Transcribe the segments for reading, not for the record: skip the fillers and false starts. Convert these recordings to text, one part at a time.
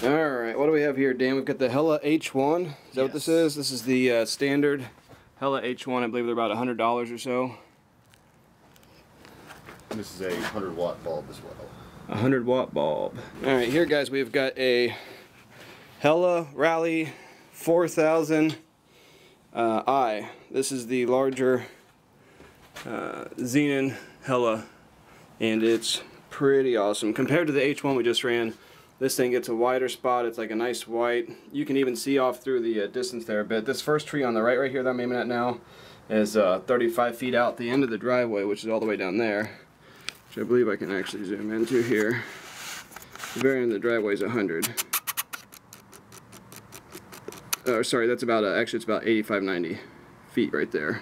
Alright, what do we have here, Dan? We've got the Hela H1. Is that what this is? This is the standard Hela H1. I believe they're about $100 or so. This is a 100-watt bulb as well. 100-watt bulb. Alright, here guys, we've got a Hela Rally 4000 I. This is the larger Xenon Hela, and it's pretty awesome. Compared to the H1 we just ran, this thing gets a wider spot. It's like a nice white. You can even see off through the distance there a bit. This first tree on the right here that I'm aiming at now is 35 feet out the end of the driveway, which is all the way down there, which I believe I can actually zoom into here. The very end of the driveway is 100. Sorry, that's about actually it's about 85-90 feet right there.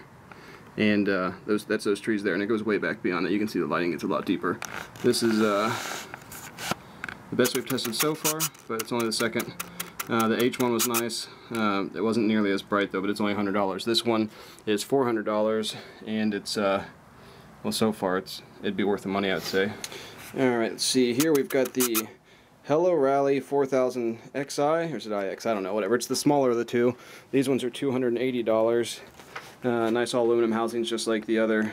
And that's those trees there, and it goes way back beyond that. You can see the lighting gets a lot deeper. This is the best we've tested so far, but it's only the second. The H1 was nice. It wasn't nearly as bright though, but it's only $100. This one is $400, and it's well, so far it'd be worth the money, I'd say. All right, let's see. Here we've got the Hela Rally 4000 XI, or is it IX? I don't know. Whatever. It's the smaller of the two. These ones are $280. Nice all aluminum housings, just like the other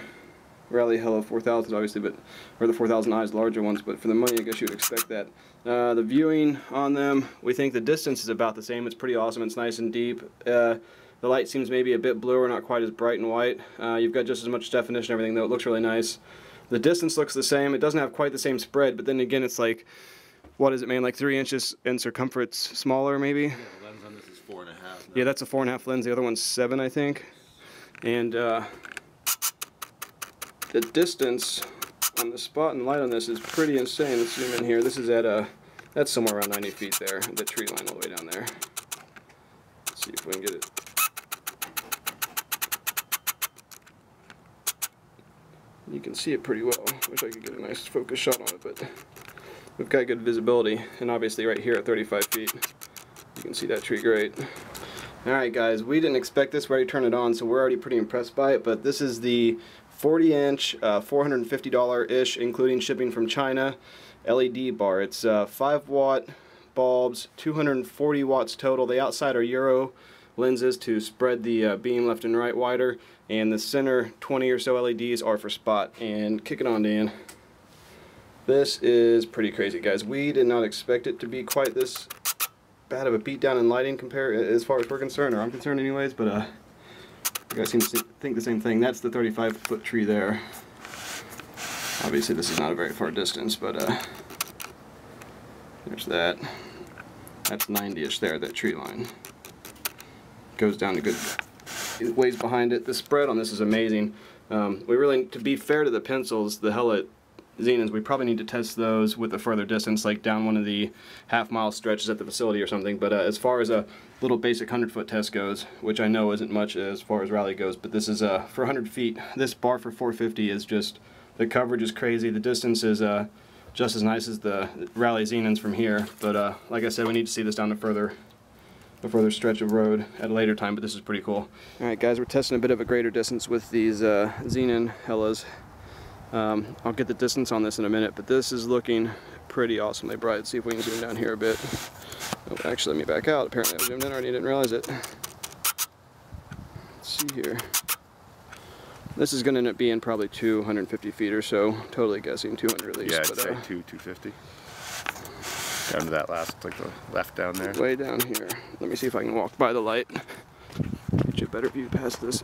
Rally Hela 4000s, obviously, but or the 4000i's larger ones. But for the money, I guess you would expect that. The viewing on them, we think the distance is about the same. It's pretty awesome. It's nice and deep. The light seems maybe a bit bluer, not quite as bright and white. You've got just as much definition and everything, though. It looks really nice. The distance looks the same. It doesn't have quite the same spread, but then again, it's like, what is it, man? Like 3 inches in circumference smaller, maybe? Yeah, the lens on this is 4.5. Yeah, that's a 4.5 lens. The other one's 7, I think. And the distance on the spot and light on this is pretty insane. Let's zoom in here. This is at that's somewhere around 90 feet there, the tree line all the way down there. Let's see if we can get it. You can see it pretty well. Wish I could get a nice focus shot on it, but we've got good visibility, and obviously right here at 35 feet, you can see that tree great. Alright guys, we didn't expect this. We already turned it on, so we're already pretty impressed by it, but this is the 40-inch, $450-ish, including shipping from China, LED bar. It's 5-watt bulbs, 240 watts total. The outside are Euro lenses to spread the beam left and right wider, and the center 20 or so LEDs are for spot. And kick it on, Dan. This is pretty crazy, guys. We did not expect it to be quite this bad of a beatdown in lighting as far as we're concerned, or I'm concerned anyways, but you guys seem to think the same thing. That's the 35-foot tree there. Obviously this is not a very far distance, but there's that. That's 90-ish there, that tree line. Goes down a good ways behind it. The spread on this is amazing. We really, to be fair to the pencils, the Hela Xenons, we probably need to test those with a further distance, like down one of the half-mile stretches at the facility or something. But as far as a little basic 100-foot test goes, which I know isn't much as far as Rallye goes, but this is for 100 feet. This bar for 450 is just, the coverage is crazy. The distance is just as nice as the Rallye Xenons from here. But like I said, we need to see this down a further stretch of road at a later time, but this is pretty cool. Alright guys, we're testing a bit of a greater distance with these Xenon Helas. I'll get the distance on this in a minute, but this is looking pretty awesomely bright. Let's see if we can zoom down here a bit. Oh, actually, let me back out. Apparently I zoomed in already, I didn't realize it. Let's see here. This is going to end up being probably 250 feet or so. Totally guessing 200 at least. Yeah, I'd say 250. Down to that last, like the left down there. Way down here. Let me see if I can walk by the light. Get you a better view past this.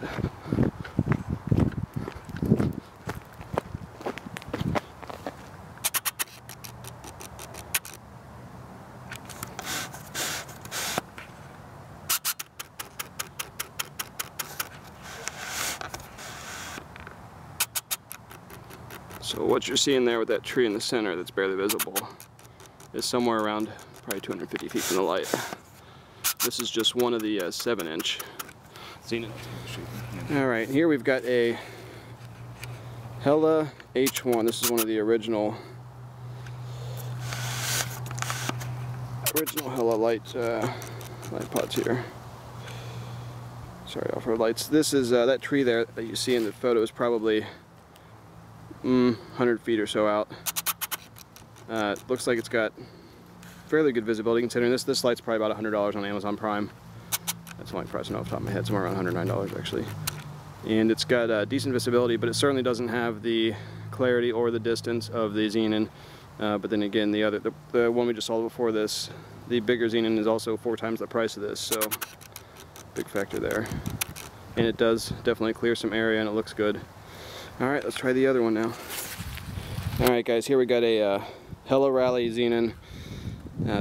So what you're seeing there with that tree in the center that's barely visible is somewhere around probably 250 feet from the light. This is just one of the 7-inch Xenon. Alright, here we've got a Hela H1. This is one of the original Hela light pods here. Sorry, off-road lights. This is that tree there that you see in the photo is probably 100 feet or so out. Looks like it's got fairly good visibility considering this light's probably about $100 on Amazon Prime. That's the only price I know off the top of my head, somewhere around $109 actually. And it's got decent visibility, but it certainly doesn't have the clarity or the distance of the Xenon. But then again, the one we just saw before this, the bigger Xenon is also 4 times the price of this, so big factor there. And it does definitely clear some area and it looks good. Alright, let's try the other one now. Alright guys, here we got a Hela Rally Xenon.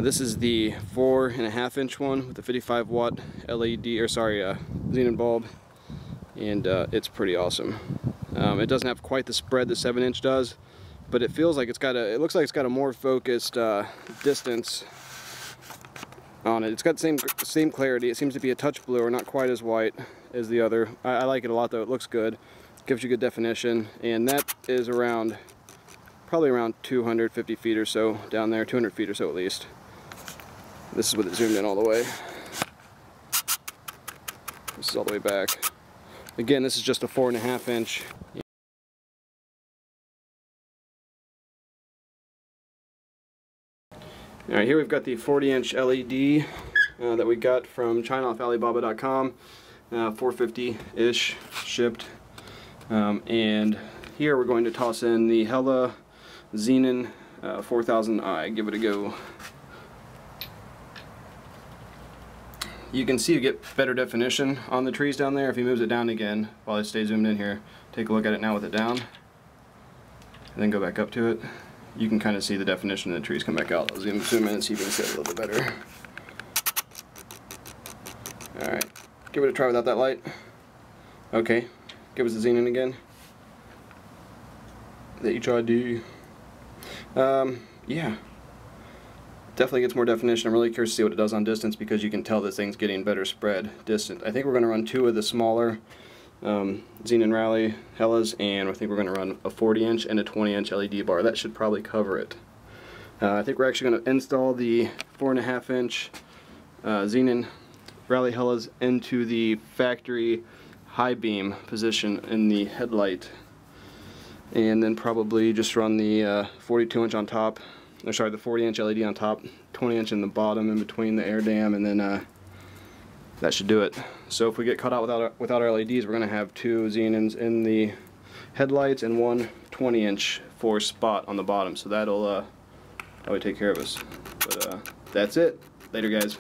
This is the 4.5 inch one with the 55 watt LED, or sorry, Xenon bulb. And it's pretty awesome. It doesn't have quite the spread the 7 inch does, but it feels like it looks like it's got a more focused distance on it. It's got the same clarity. It seems to be a touch bluer, not quite as white as the other. I like it a lot though. It looks good. Gives you good definition, and that is probably around 250 feet or so down there, 200 feet or so at least. This is with it zoomed in all the way. This is all the way back. Again, this is just a 4.5 inch. Alright, here we've got the 40 inch LED that we got from China off Alibaba.com, 450-ish shipped. And here we're going to toss in the Hela Xenon 4000i, give it a go. You can see you get better definition on the trees down there if he moves it down again while I stay zoomed in here. Take a look at it now with it down, and then go back up to it. You can kind of see the definition of the trees come back out. I'll zoom in and see if you can see it a little bit better. Alright, give it a try without that light. Okay, give us the Xenon again. The HID. Yeah. Definitely gets more definition. I'm really curious to see what it does on distance because you can tell this thing's getting better spread distant. I think we're going to run 2 of the smaller Xenon Rally Helas, and I think we're going to run a 40 inch and a 20 inch LED bar. That should probably cover it. I think we're actually going to install the 4.5 inch Xenon Rally Helas into the factory high beam position in the headlight, and then probably just run the 42 inch on top, or sorry, the 40 inch LED on top, 20 inch in the bottom in between the air dam, and then that should do it. So if we get caught out without our LEDs, we're going to have 2 Xenons in the headlights and 1 20 inch for spot on the bottom, so that'll probably take care of us. But that's it. Later guys.